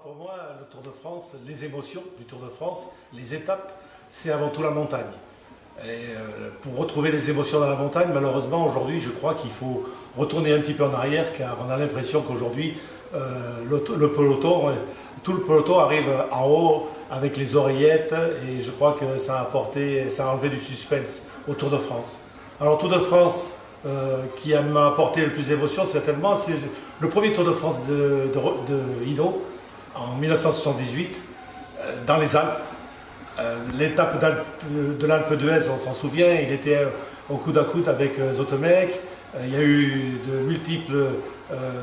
Pour moi, le Tour de France, les émotions du Tour de France, les étapes, c'est avant tout la montagne. Et pour retrouver les émotions dans la montagne, malheureusement, aujourd'hui, je crois qu'il faut retourner un petit peu en arrière, car on a l'impression qu'aujourd'hui, le peloton, tout le peloton arrive en haut avec les oreillettes, et je crois que ça a enlevé du suspense au Tour de France. Alors, Tour de France, qui m'a apporté le plus d'émotion, certainement, c'est le premier Tour de France de Hinault, en 1978, dans les Alpes. L'étape de l'Alpe d'Huez, on s'en souvient, il était au coude à coude avec Zotemek. Il y a eu de multiples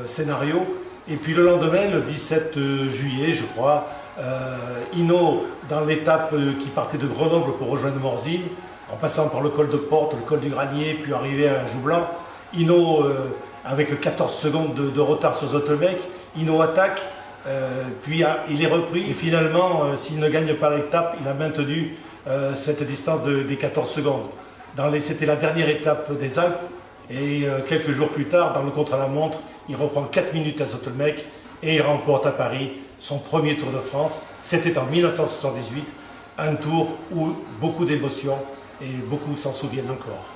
scénarios. Et puis le lendemain, le 17 juillet, je crois, Hinault, dans l'étape qui partait de Grenoble pour rejoindre Morzine, en passant par le col de Porte, le col du Granier, puis arrivé à Joublan, Hinault, avec 14 secondes de retard sur Zotemek, Hinault attaque. Puis il est repris et finalement, s'il ne gagne pas l'étape, il a maintenu cette distance des 14 secondes. C'était la dernière étape des Alpes et quelques jours plus tard, dans le contre-la-montre, il reprend 4 minutes à Zotemek et il remporte à Paris son premier Tour de France. C'était en 1978, un tour où beaucoup d'émotions et beaucoup s'en souviennent encore.